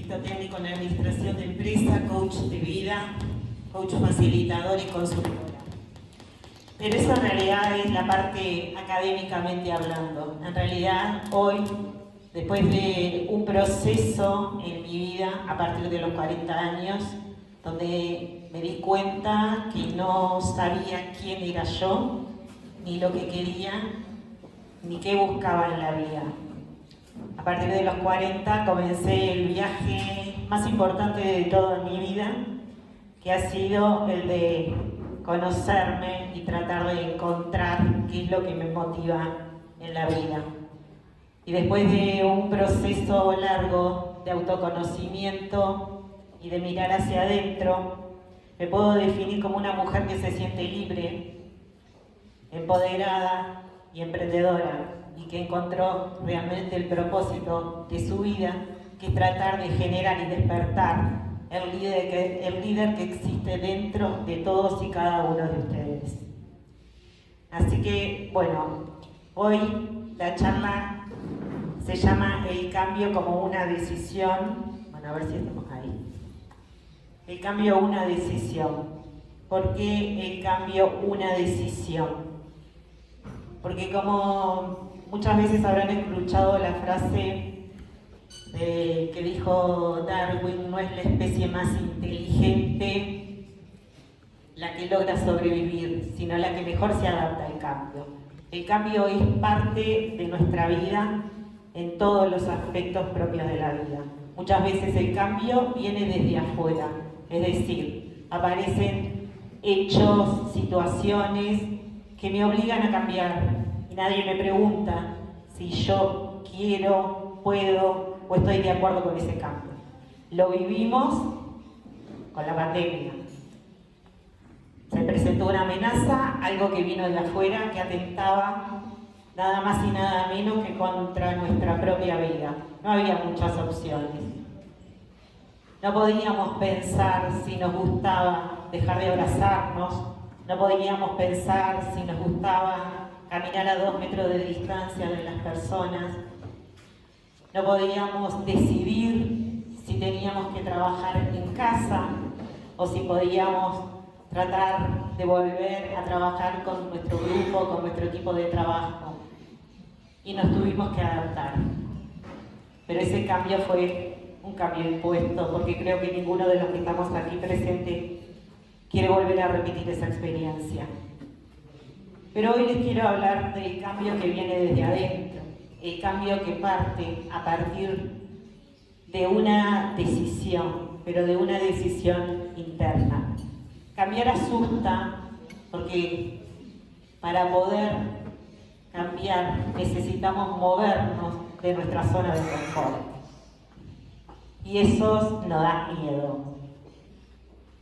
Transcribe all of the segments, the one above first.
perito técnico en administración de empresa, coach de vida, coach facilitador y consultora. Pero eso en realidad es la parte académicamente hablando. En realidad, hoy, después de un proceso en mi vida, a partir de los 40 años, donde me di cuenta que no sabía quién era yo, ni lo que quería, ni qué buscaba en la vida. A partir de los 40 comencé el viaje más importante de toda mi vida, que ha sido el de conocerme y tratar de encontrar qué es lo que me motiva en la vida. Y después de un proceso largo de autoconocimiento y de mirar hacia adentro, me puedo definir como una mujer que se siente libre, empoderada y emprendedora, y que encontró realmente el propósito de su vida, que es tratar de generar y despertar el líder que existe dentro de todos y cada uno de ustedes. Así que, bueno, hoy la charla se llama El cambio como una decisión. Bueno, a ver si estamos ahí. El cambio, una decisión. ¿Por qué el cambio, una decisión? Porque como muchas veces habrán escuchado la frase que dijo Darwin, no es la especie más inteligente la que logra sobrevivir, sino la que mejor se adapta al cambio. El cambio es parte de nuestra vida en todos los aspectos propios de la vida. Muchas veces el cambio viene desde afuera, es decir, aparecen hechos, situaciones que me obligan a cambiar y nadie me pregunta si yo quiero, puedo o estoy de acuerdo con ese cambio. Lo vivimos con la pandemia. Se presentó una amenaza, algo que vino de afuera, que atentaba nada más y nada menos que contra nuestra propia vida. No había muchas opciones. No podíamos pensar si nos gustaba dejar de abrazarnos, no podíamos pensar si nos gustaba caminar a 2 metros de distancia de las personas, no podíamos decidir si teníamos que trabajar en casa o si podíamos tratar de volver a trabajar con nuestro grupo, con nuestro equipo de trabajo. Y nos tuvimos que adaptar. Pero ese cambio fue un cambio impuesto, porque creo que ninguno de los que estamos aquí presentes quiere volver a repetir esa experiencia. Pero hoy les quiero hablar del cambio que viene desde adentro, el cambio que parte a partir de una decisión, pero de una decisión interna. Cambiar asusta, porque para poder cambiar necesitamos movernos de nuestra zona de confort. Y eso nos da miedo.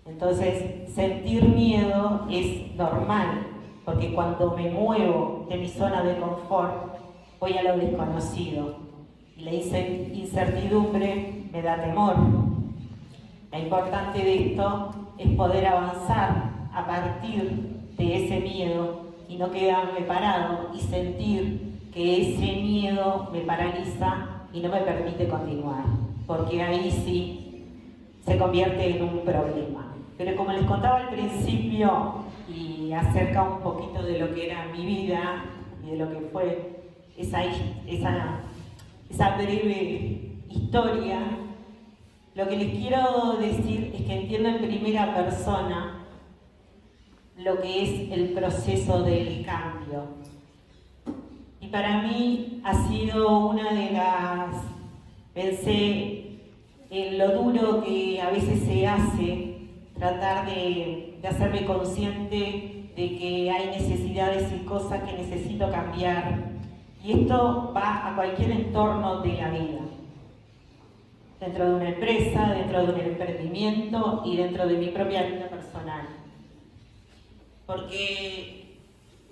Entonces, sentir miedo es normal, porque cuando me muevo de mi zona de confort, voy a lo desconocido. Y la incertidumbre me da temor. Lo importante de esto es poder avanzar a partir de ese miedo y no quedarme parado y sentir que ese miedo me paraliza y no me permite continuar, porque ahí sí se convierte en un problema. Pero como les contaba al principio y acerca un poquito de lo que era mi vida y de lo que fue esa breve historia, lo que les quiero decir es que entiendo en primera persona lo que es el proceso del cambio. Y para mí ha sido una de las... Pensé en lo duro que a veces se hace tratar de hacerme consciente de que hay necesidades y cosas que necesito cambiar. Y esto va a cualquier entorno de la vida. Dentro de una empresa, dentro de un emprendimiento y dentro de mi propia vida personal. Porque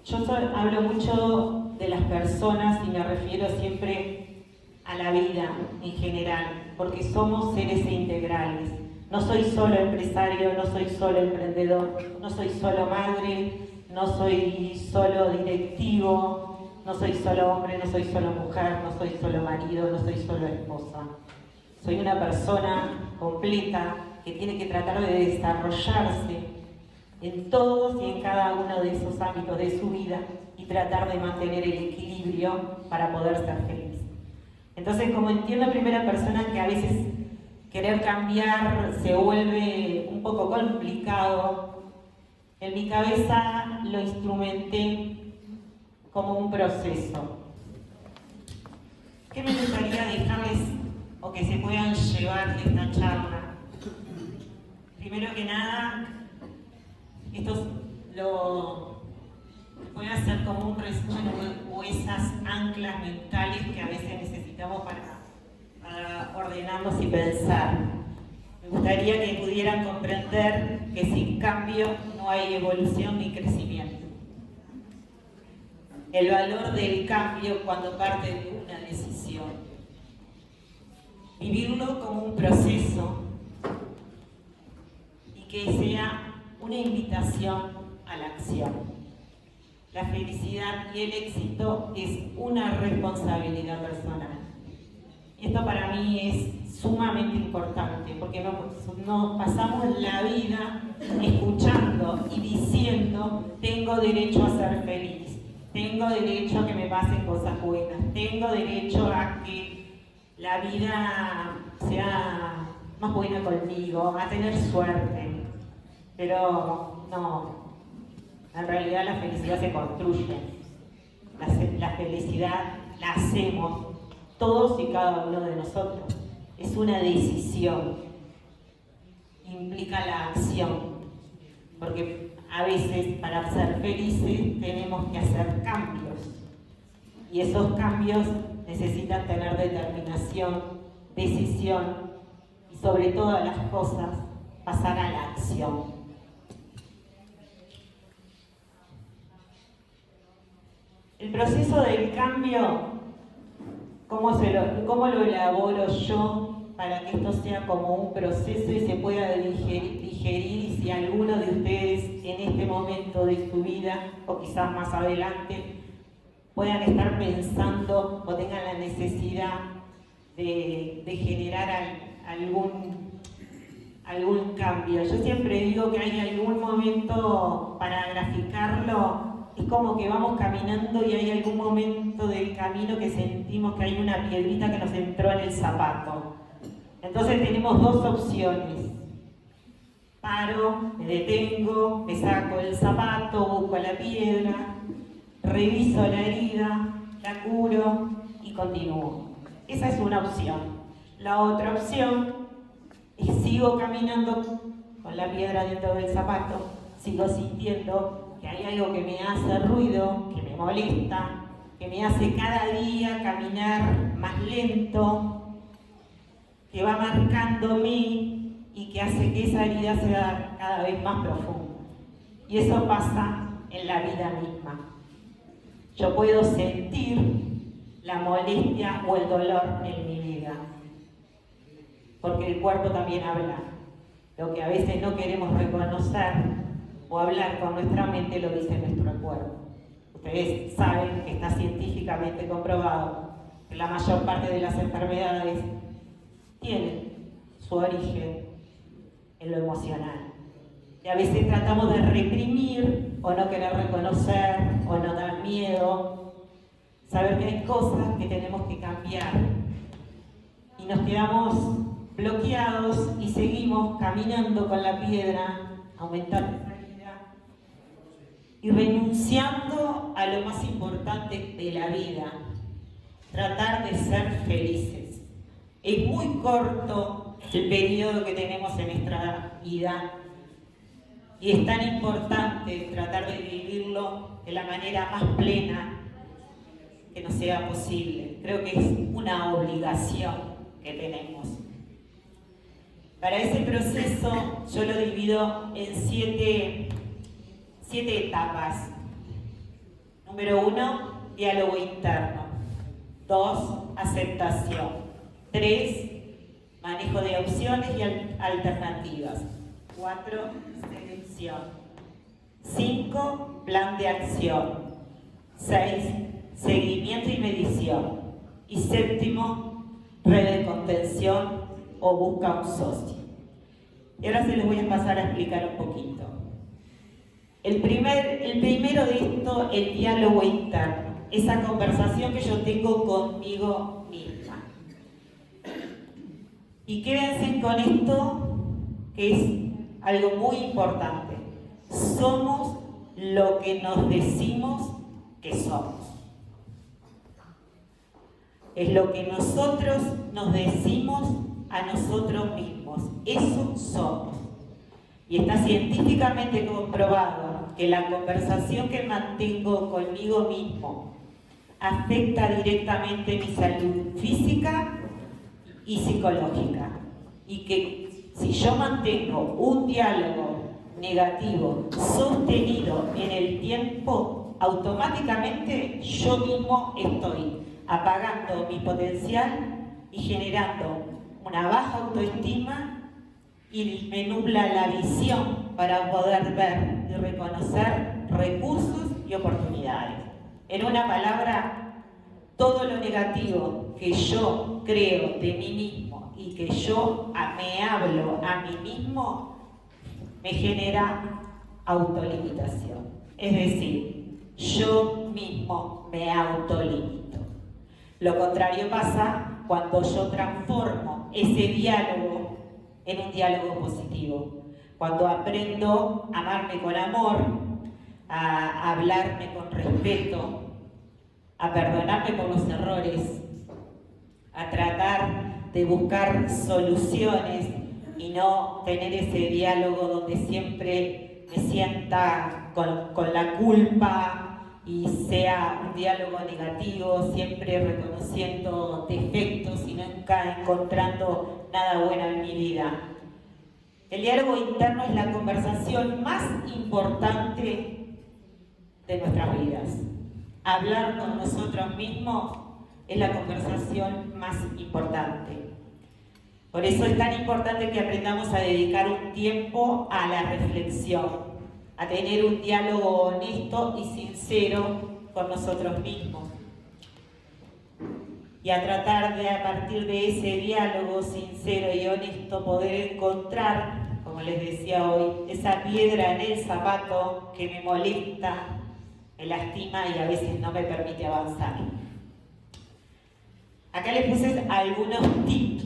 yo hablo mucho de las personas y me refiero siempre a la vida en general, porque somos seres integrales. No soy solo empresario, no soy solo emprendedor, no soy solo madre, no soy solo directivo, no soy solo hombre, no soy solo mujer, no soy solo marido, no soy solo esposa. soy una persona completa que tiene que tratar de desarrollarse en todos y en cada uno de esos ámbitos de su vida y tratar de mantener el equilibrio para poder ser feliz. Entonces, como entiendo en primera persona que a veces querer cambiar se vuelve un poco complicado, en mi cabeza lo instrumenté como un proceso. ¿Qué me gustaría dejarles o que se puedan llevar de esta charla? Primero que nada, esto lo voy a hacer como un resumen o esas anclas mentales que a veces necesitamos para ordenarnos y pensar. Me gustaría que pudieran comprender que sin cambio no hay evolución ni crecimiento. El valor del cambio cuando parte de una decisión. Vivirlo como un proceso y que sea una invitación a la acción. La felicidad y el éxito es una responsabilidad personal. Y esto para mí es sumamente importante porque nos pasamos la vida escuchando y diciendo: tengo derecho a ser feliz, tengo derecho a que me pasen cosas buenas, tengo derecho a que la vida sea más buena conmigo, a tener suerte. Pero no, en realidad la felicidad se construye. La felicidad la hacemos todos y cada uno de nosotros. Es una decisión, implica la acción, porque a veces para ser felices tenemos que hacer cambios y esos cambios necesitan tener determinación, decisión y sobre todas las cosas pasar a la acción. El proceso del cambio, ¿cómo lo elaboro yo para que esto sea como un proceso y se pueda digerir? Y si alguno de ustedes en este momento de su vida, o quizás más adelante, puedan estar pensando o tengan la necesidad de generar algún cambio. Yo siempre digo que hay algún momento, para graficarlo, es como que vamos caminando y hay algún momento del camino que sentimos que hay una piedrita que nos entró en el zapato. Entonces tenemos dos opciones. Paro, me detengo, me saco el zapato, busco la piedra, reviso la herida, la curo y continúo. Esa es una opción. La otra opción es sigo caminando con la piedra dentro del zapato, sigo sintiendo que hay algo que me hace ruido, que me molesta, que me hace cada día caminar más lento, que va marcándome y que hace que esa herida sea cada vez más profunda. Y eso pasa en la vida misma. Yo puedo sentir la molestia o el dolor en mi vida, porque el cuerpo también habla. Lo que a veces no queremos reconocer o hablar con nuestra mente lo dice nuestro cuerpo. Ustedes saben que está científicamente comprobado que la mayor parte de las enfermedades tienen su origen en lo emocional. Y a veces tratamos de reprimir o no querer reconocer o no dar miedo, saber que hay cosas que tenemos que cambiar y nos quedamos bloqueados y seguimos caminando con la piedra, aumentando esa herida y renunciando a lo más importante de la vida, tratar de ser felices. Es muy corto el periodo que tenemos en nuestra vida y es tan importante tratar de vivirlo de la manera más plena que nos sea posible. Creo que es una obligación que tenemos. Para ese proceso yo lo divido en siete etapas. Número 1, diálogo interno. 2, aceptación. 3, manejo de opciones y alternativas. 4, selección. 5, plan de acción. 6, seguimiento y medición. Y 7, red de contención o busca un socio. Y ahora se los voy a pasar a explicar un poquito. El primero de esto, el diálogo interno, esa conversación que yo tengo conmigo misma. Y quédense con esto, que es algo muy importante. Somos lo que nos decimos que somos. Es lo que nosotros nos decimos a nosotros mismos. Eso somos. Y está científicamente comprobado que la conversación que mantengo conmigo mismo afecta directamente mi salud física y psicológica. Y que si yo mantengo un diálogo negativo sostenido en el tiempo, automáticamente yo mismo estoy apagando mi potencial y generando una baja autoestima y me nubla la visión para poder ver y reconocer recursos y oportunidades. En una palabra, todo lo negativo que yo creo de mí mismo y que yo me hablo a mí mismo, me genera autolimitación. Es decir, yo mismo me autolimito. Lo contrario pasa cuando yo transformo ese diálogo en un diálogo positivo. Cuando aprendo a amarme con amor, a hablarme con respeto, a perdonarme por los errores, a tratar de buscar soluciones y no tener ese diálogo donde siempre me sienta con la culpa y sea un diálogo negativo, siempre reconociendo defectos y nunca encontrando nada bueno en mi vida. El diálogo interno es la conversación más importante de nuestras vidas. Hablar con nosotros mismos es la conversación más importante. Por eso es tan importante que aprendamos a dedicar un tiempo a la reflexión, a tener un diálogo honesto y sincero con nosotros mismos. Y a tratar de, a partir de ese diálogo sincero y honesto, poder encontrar, como les decía hoy, esa piedra en el zapato que me molesta, me lastima y a veces no me permite avanzar. Acá les puse algunos tips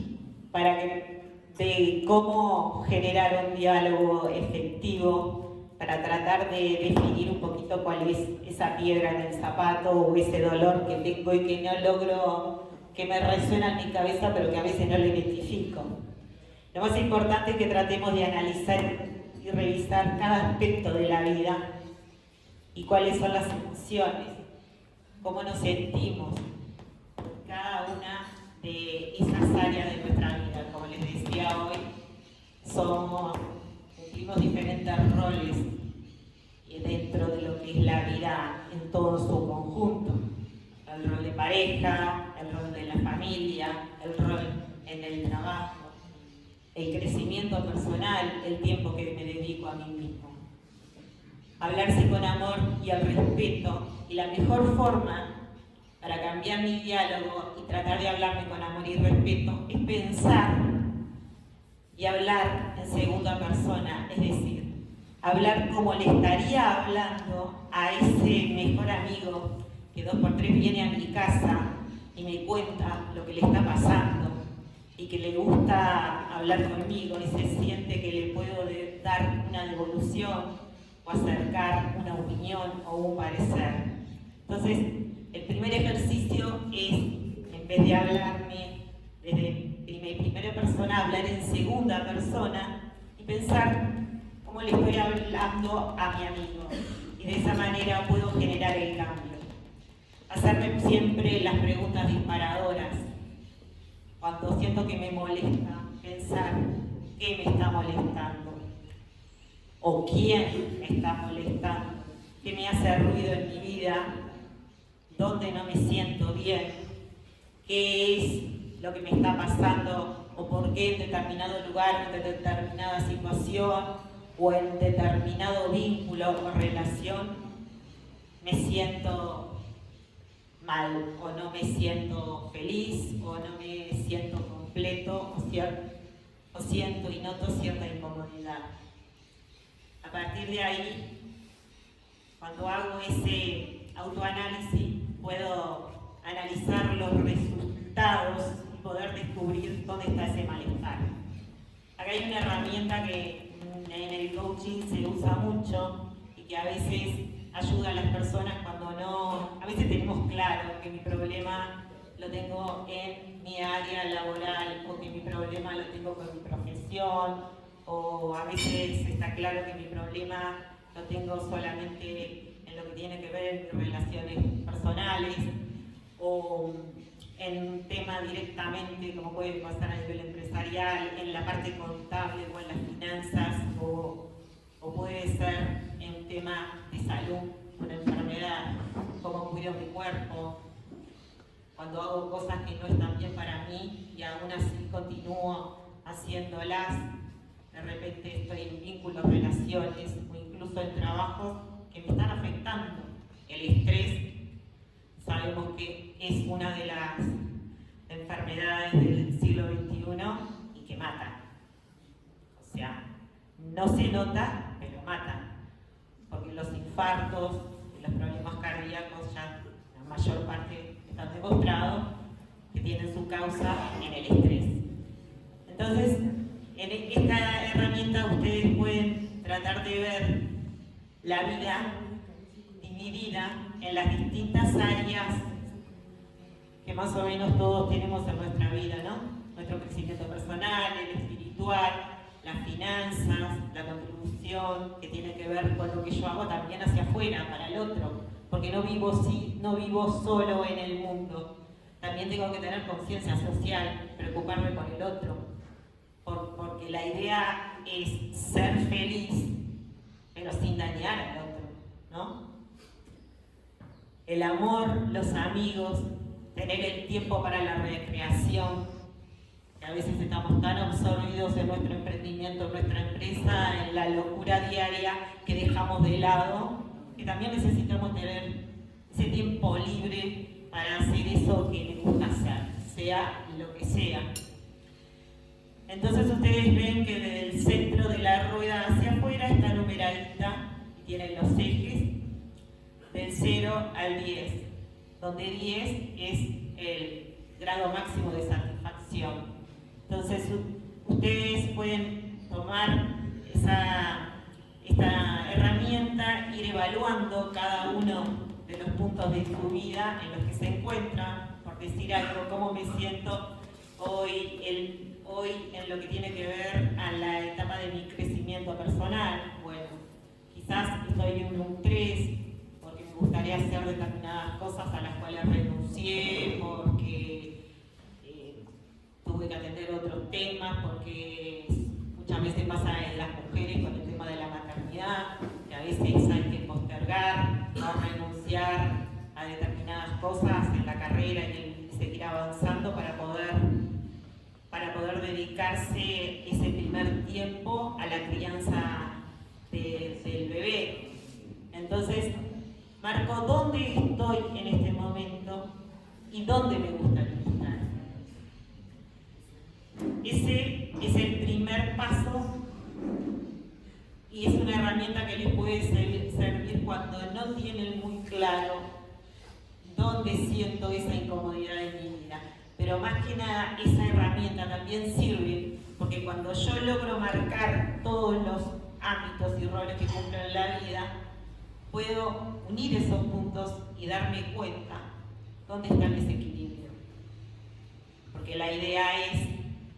de cómo generar un diálogo efectivo, para tratar de definir un poquito cuál es esa piedra en el zapato o ese dolor que tengo y que no logro, que me resuena en mi cabeza, pero que a veces no lo identifico. Lo más importante es que tratemos de analizar y revisar cada aspecto de la vida y cuáles son las emociones, cómo nos sentimos, cada una de esas áreas de nuestra vida. Como les decía hoy, cumplimos diferentes roles y dentro de lo que es la vida en todo su conjunto. El rol de pareja, el rol de la familia, el rol en el trabajo, el crecimiento personal, el tiempo que me dedico a mí mismo. Hablarse con amor y al respeto, y la mejor forma para cambiar mi diálogo y tratar de hablarme con amor y respeto es pensar y hablar en segunda persona, es decir, hablar como le estaría hablando a ese mejor amigo que 2x3 viene a mi casa y me cuenta lo que le está pasando y que le gusta hablar conmigo y se siente que le puedo dar una devolución o acercar una opinión o un parecer. Entonces, el primer ejercicio es, en vez de hablarme desde primera persona, hablar en segunda persona y pensar cómo le estoy hablando a mi amigo. Y de esa manera puedo generar el cambio. Hacerme siempre las preguntas disparadoras. Cuando siento que me molesta, pensar qué me está molestando o quién me está molestando, qué me hace ruido en mi vida, dónde no me siento bien, qué es lo que me está pasando o por qué en determinado lugar, en determinada situación o en determinado vínculo o relación me siento mal o no me siento feliz o no me siento completo o o siento y noto cierta incomodidad. A partir de ahí, cuando hago ese autoanálisis, puedo analizar los resultados y poder descubrir dónde está ese malestar. Acá hay una herramienta que en el coaching se usa mucho y que a veces ayuda a las personas cuando no... A veces tenemos claro que mi problema lo tengo en mi área laboral o que mi problema lo tengo con mi profesión, o a veces está claro que mi problema lo tengo solamente en lo que tiene que ver en relaciones personales o en un tema directamente como puede pasar a nivel empresarial, en la parte contable o en las finanzas, o puede ser en un tema de salud, una enfermedad, cómo cuido mi cuerpo, cuando hago cosas que no están bien para mí y aún así continúo haciéndolas. De repente estoy en vínculos, relaciones o incluso en trabajos que me están afectando. El estrés sabemos que es una de las enfermedades del siglo XXI y que mata. O sea, no se nota, pero mata. Porque los infartos y los problemas cardíacos ya la mayor parte están demostrados que tienen su causa en el estrés. Entonces, en esta herramienta ustedes pueden tratar de ver la vida dividida en las distintas áreas que más o menos todos tenemos en nuestra vida, ¿no? Nuestro crecimiento personal, el espiritual, las finanzas, la contribución, que tiene que ver con lo que yo hago también hacia afuera, para el otro, porque no vivo solo en el mundo. También tengo que tener conciencia social, preocuparme por el otro, porque la idea es ser feliz, pero sin dañar al otro, ¿no? El amor, los amigos, tener el tiempo para la recreación, que a veces estamos tan absorbidos en nuestro emprendimiento, en nuestra empresa, en la locura diaria que dejamos de lado, que también necesitamos tener ese tiempo libre para hacer eso que les gusta hacer, sea lo que sea. Entonces ustedes ven que desde el centro de la rueda hacia afuera está numeradita y tienen los ejes del 0 al 10, donde 10 es el grado máximo de satisfacción. Entonces ustedes pueden tomar esta herramienta, ir evaluando cada uno de los puntos de su vida en los que se encuentran, por decir algo, cómo me siento hoy en lo que tiene que ver a la etapa de mi crecimiento personal. Bueno, quizás estoy en un 3, porque me gustaría hacer determinadas cosas a las cuales renuncié, porque tuve que atender otros temas, porque muchas veces pasa en las mujeres con el tema de la maternidad, que a veces hay que postergar, no renunciar a determinadas cosas en la carrera y seguir avanzando para poder dedicarse ese primer tiempo a la crianza del bebé. Entonces, marco dónde estoy en este momento y dónde me gustaría estar. Ese es el primer paso y es una herramienta que les puede servir cuando no tienen muy claro dónde siento esa incomodidad en mi vida. Pero más que nada, esa herramienta también sirve porque cuando yo logro marcar todos los ámbitos y roles que cumplo en la vida, puedo unir esos puntos y darme cuenta dónde está el desequilibrio. Porque la idea es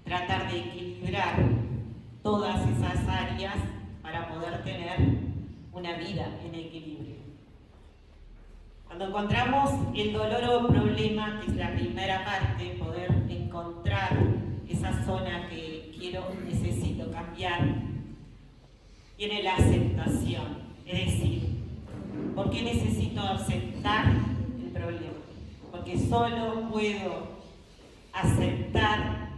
tratar de equilibrar todas esas áreas para poder tener una vida en equilibrio. Cuando encontramos el dolor o problema, que es la primera parte, poder encontrar esa zona que necesito cambiar, viene la aceptación. Es decir, ¿por qué necesito aceptar el problema? Porque solo puedo aceptar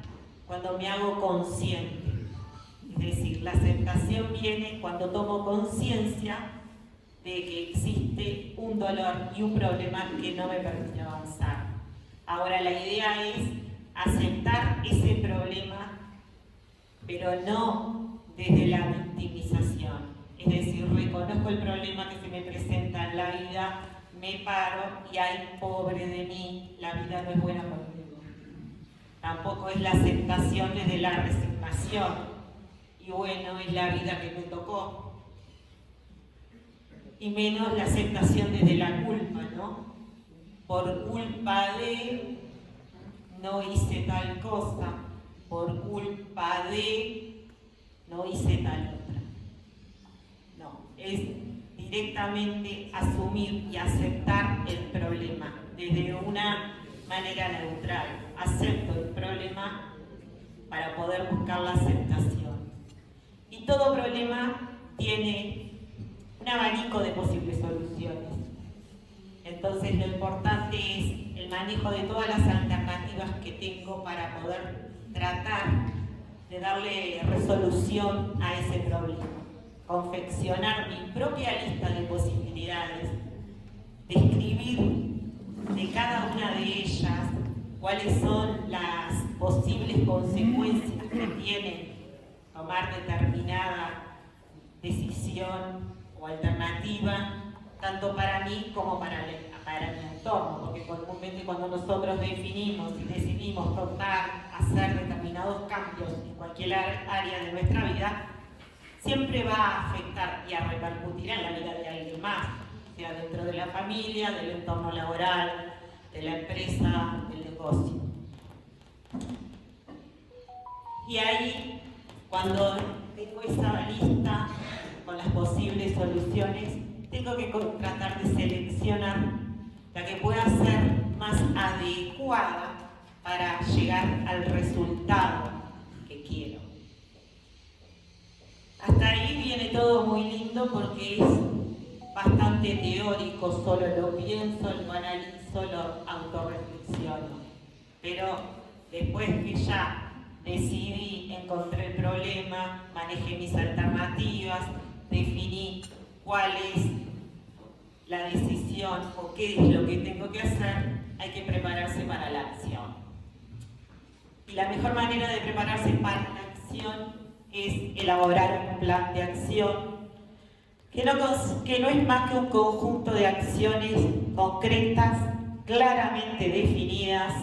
cuando me hago consciente. Es decir, la aceptación viene cuando tomo conciencia de que existe un dolor y un problema que no me permite avanzar. Ahora la idea es aceptar ese problema pero no desde la victimización. Es decir, reconozco el problema que se me presenta en la vida, me paro y ay, pobre de mí, la vida no es buena conmigo. Tampoco es la aceptación desde la resignación, y bueno, es la vida que me tocó. Y menos la aceptación desde la culpa, ¿no? Por culpa de no hice tal cosa, por culpa de no hice tal otra. No, es directamente asumir y aceptar el problema desde una manera neutral. Acepto el problema para poder buscar la aceptación. Y todo problema tiene un abanico de posibles soluciones. Entonces lo importante es el manejo de todas las alternativas que tengo para poder tratar de darle resolución a ese problema. Confeccionar mi propia lista de posibilidades, describir de cada una de ellas cuáles son las posibles consecuencias que tiene tomar determinada decisión o alternativa, tanto para mí como para mi entorno, porque comúnmente cuando nosotros definimos y decidimos hacer determinados cambios en cualquier área de nuestra vida, siempre va a afectar y a repercutir en la vida de alguien más, sea dentro de la familia, del entorno laboral, de la empresa, del negocio. Y ahí, cuando tengo esa lista con las posibles soluciones, tengo que tratar de seleccionar la que pueda ser más adecuada para llegar al resultado que quiero. Hasta ahí viene todo muy lindo porque es bastante teórico, solo lo pienso, lo analizo, lo autorreflexiono. Pero después que ya decidí, encontré el problema, manejé mis alternativas, definí cuál es la decisión o qué es lo que tengo que hacer, hay que prepararse para la acción. Y la mejor manera de prepararse para la acción es elaborar un plan de acción que no es más que un conjunto de acciones concretas, claramente definidas,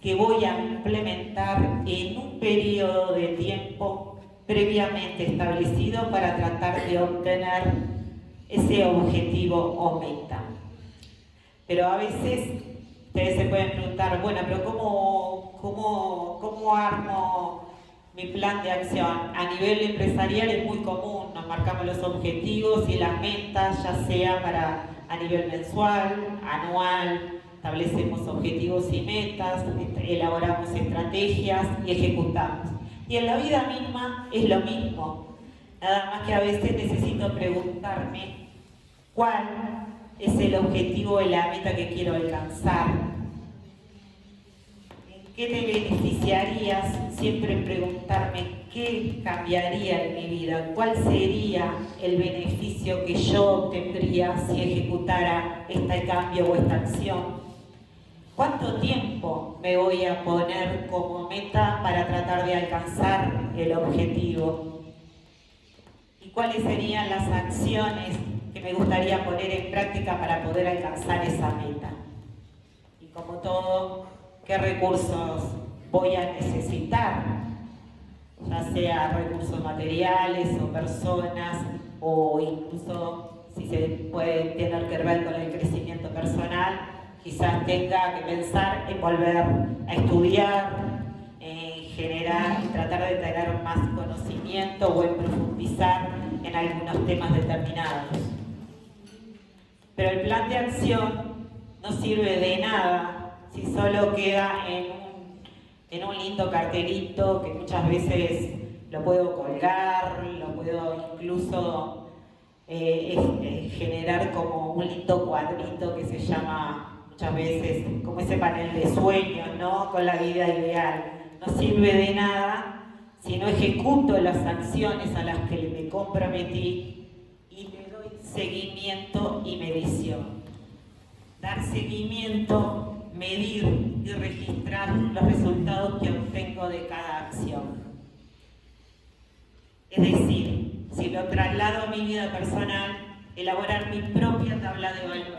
que voy a implementar en un periodo de tiempo previamente establecido para tratar de obtener ese objetivo o meta. Pero a veces ustedes se pueden preguntar, bueno, pero ¿cómo armo mi plan de acción? A nivel empresarial es muy común, nos marcamos los objetivos y las metas, ya sea a nivel mensual, anual, establecemos objetivos y metas, elaboramos estrategias y ejecutamos. Y en la vida misma es lo mismo, nada más que a veces necesito preguntarme cuál es el objetivo o la meta que quiero alcanzar. ¿En qué te beneficiarías? Siempre preguntarme qué cambiaría en mi vida, cuál sería el beneficio que yo obtendría si ejecutara este cambio o esta acción. ¿Cuánto tiempo me voy a poner como meta para tratar de alcanzar el objetivo? ¿Y cuáles serían las acciones que me gustaría poner en práctica para poder alcanzar esa meta? Y como todo, ¿qué recursos voy a necesitar? Ya sea recursos materiales o personas, o incluso si se puede tener que ver con el crecimiento personal, quizás tenga que pensar en volver a estudiar, en generar y tratar de tener más conocimiento o en profundizar en algunos temas determinados. Pero el plan de acción no sirve de nada si solo queda en un lindo cartelito que muchas veces lo puedo colgar, lo puedo incluso generar como un lindo cuadrito que se llama muchas veces como ese panel de sueños, ¿no? Con la vida ideal. No sirve de nada si no ejecuto las acciones a las que me comprometí y le doy seguimiento y medición. Dar seguimiento, medir y registrar los resultados que obtengo de cada acción. Es decir, si lo traslado a mi vida personal, elaborar mi propia tabla de valores.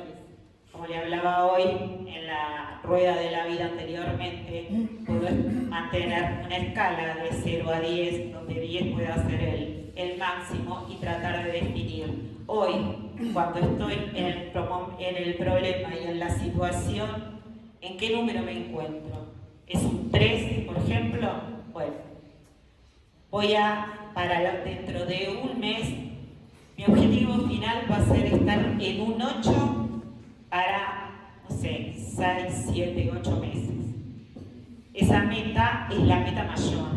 Como le hablaba hoy en la rueda de la vida anteriormente, poder mantener una escala de 0 a 10, donde 10 pueda ser el máximo y tratar de definir. Hoy, cuando estoy en el problema y en la situación, ¿en qué número me encuentro? ¿Es un 3, por ejemplo? Bueno, para dentro de un mes, mi objetivo final va a ser estar en un 8 para, no sé, 6, 7, 8 meses. Esa meta es la meta mayor,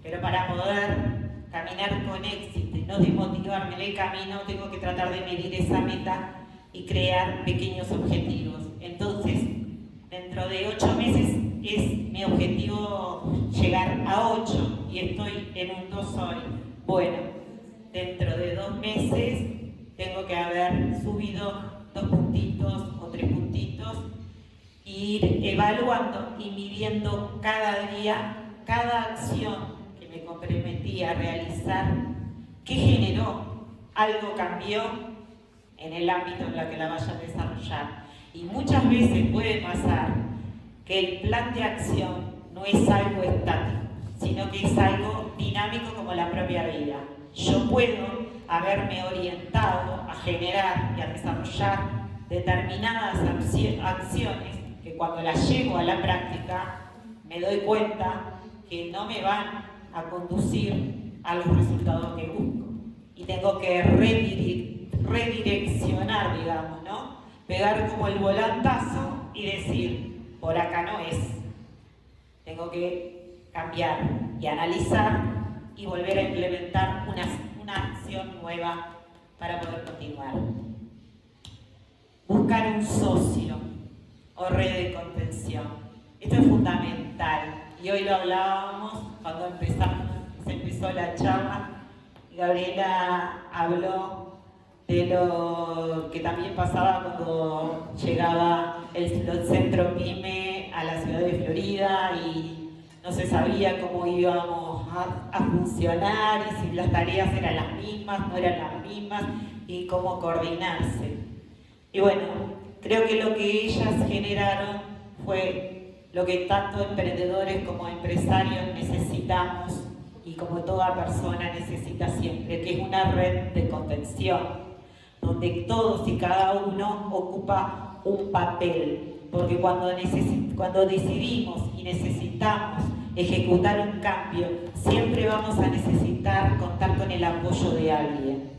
pero para poder caminar con éxito y no desmotivarme en el camino, tengo que tratar de medir esa meta y crear pequeños objetivos. Entonces, dentro de 8 meses es mi objetivo llegar a 8 y estoy en un 2 hoy. Bueno, dentro de 2 meses tengo que haber subido 2 puntitos o 3 puntitos, e ir evaluando y midiendo cada día, cada acción que me comprometí a realizar, qué generó, algo cambió en el ámbito en el que la vaya a desarrollar. Y muchas veces puede pasar que el plan de acción no es algo estático, sino que es algo dinámico como la propia vida. Yo puedo haberme orientado a generar y a desarrollar determinadas acciones que cuando las llevo a la práctica me doy cuenta que no me van a conducir a los resultados que busco. Y tengo que redireccionar, digamos, ¿no? Pegar como el volantazo y decir, por acá no es. Tengo que cambiar y analizar y volver a implementar una acción nueva para poder continuar. Buscar un socio o red de contención. Esto es fundamental. Y hoy lo hablábamos cuando se empezó la charla. Gabriela habló de lo que también pasaba cuando llegaba el centro PYME a la ciudad de Florida y no se sabía cómo íbamos a funcionar y si las tareas eran las mismas, no eran las mismas y cómo coordinarse. Y bueno, creo que lo que ellas generaron fue lo que tanto emprendedores como empresarios necesitamos y como toda persona necesita siempre, que es una red de contención, donde todos y cada uno ocupa un papel, porque cuando decidimos y necesitamos ejecutar un cambio, siempre vamos a necesitar contar con el apoyo de alguien,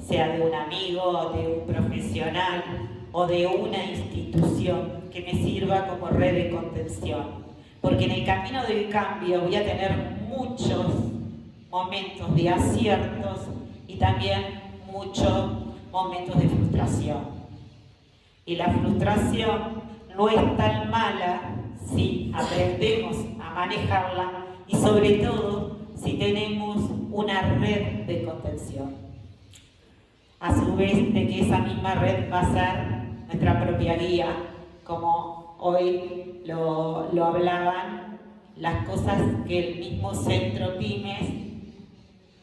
sea de un amigo, de un profesional o de una institución que me sirva como red de contención. Porque en el camino del cambio voy a tener muchos momentos de aciertos y también muchos momentos de frustración. Y la frustración no es tan mala si aprendemos a manejarla y sobre todo si tenemos una red de contención. A su vez de que esa misma red va a ser nuestra propia guía, como hoy lo hablaban, las cosas que el mismo Centro Pymes,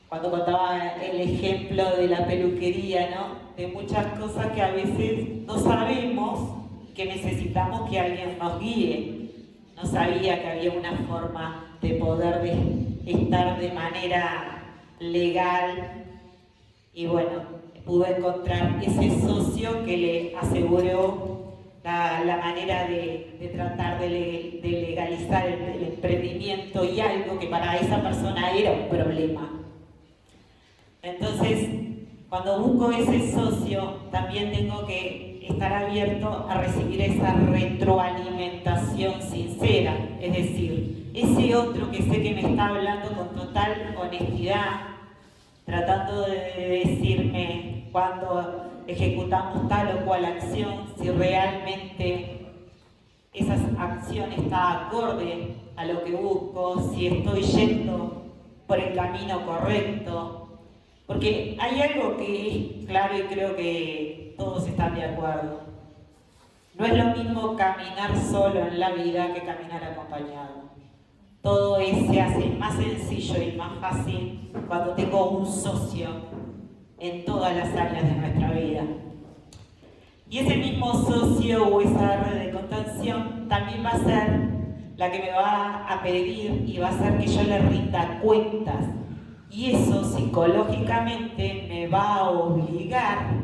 cuando contaba el ejemplo de la peluquería, ¿no? De muchas cosas que a veces no sabemos que necesitamos que alguien nos guíe. No sabía que había una forma de poder estar de manera legal y bueno, pude encontrar ese socio que le aseguró la manera de tratar de legalizar el emprendimiento y algo que para esa persona era un problema. Entonces, cuando busco ese socio, también tengo que estar abierto a recibir esa retroalimentación sincera, es decir, ese otro que sé que me está hablando con total honestidad, tratando de decirme cuando ejecutamos tal o cual acción, si realmente esa acción está acorde a lo que busco, si estoy yendo por el camino correcto. Porque hay algo que es claro y creo que todos están de acuerdo. No es lo mismo caminar solo en la vida que caminar acompañado. Todo se hace más sencillo y más fácil cuando tengo un socio en todas las áreas de nuestra vida. Y ese mismo socio o esa red de contención también va a ser la que me va a pedir y va a hacer que yo le rinda cuentas. Y eso psicológicamente me va a obligar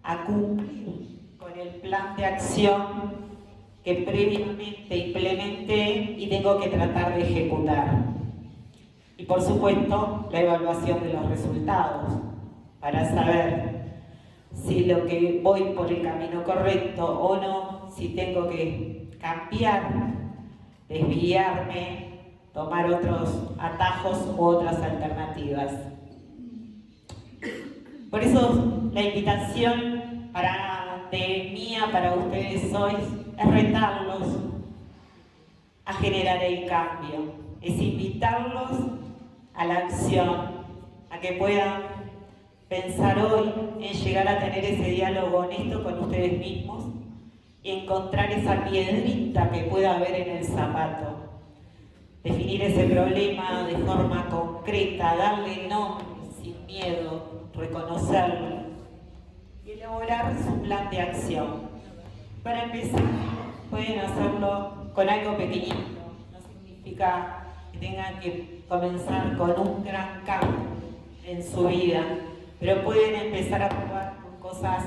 a cumplir con el plan de acción que previamente implementé y tengo que tratar de ejecutar. Y por supuesto, la evaluación de los resultados, para saber si lo que voy por el camino correcto o no, si tengo que cambiar, desviarme, tomar otros atajos u otras alternativas. Por eso la invitación mía para ustedes hoy es retarlos a generar el cambio, es invitarlos a la acción, a que puedan pensar hoy en llegar a tener ese diálogo honesto con ustedes mismos y encontrar esa piedrita que pueda haber en el zapato. Definir ese problema de forma concreta, darle nombre sin miedo, reconocerlo y elaborar su plan de acción. Para empezar, pueden hacerlo con algo pequeñito, no significa que tengan que comenzar con un gran cambio en su vida, pero pueden empezar a probar con cosas,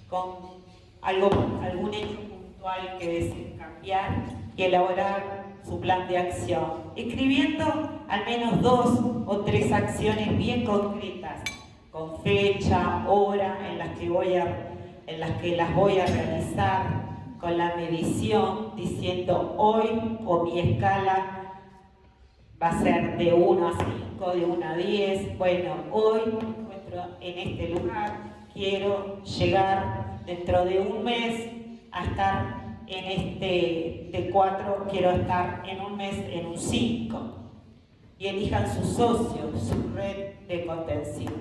con algún hecho puntual que deseen cambiar y elaborar su plan de acción, escribiendo al menos 2 o 3 acciones bien concretas, con fecha, hora en las que las voy a realizar, con la medición, diciendo hoy o mi escala va a ser de 1 a 5, de 1 a 10, bueno, hoy me encuentro en este lugar, quiero llegar dentro de un mes a estar en de 4, quiero estar en un mes en un 5. Y elijan su socio, su red de contención.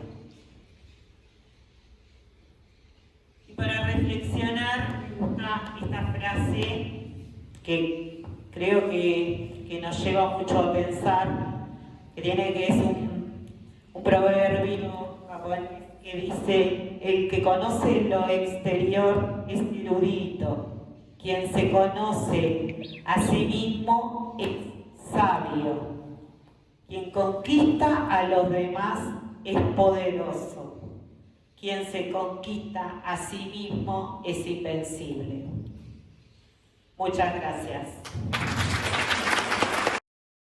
Y para reflexionar, me gusta esta frase que creo que nos lleva mucho a pensar, que es un proverbio japonés que dice: el que conoce lo exterior es erudito. Quien se conoce a sí mismo es sabio. Quien conquista a los demás es poderoso. Quien se conquista a sí mismo es invencible. Muchas gracias.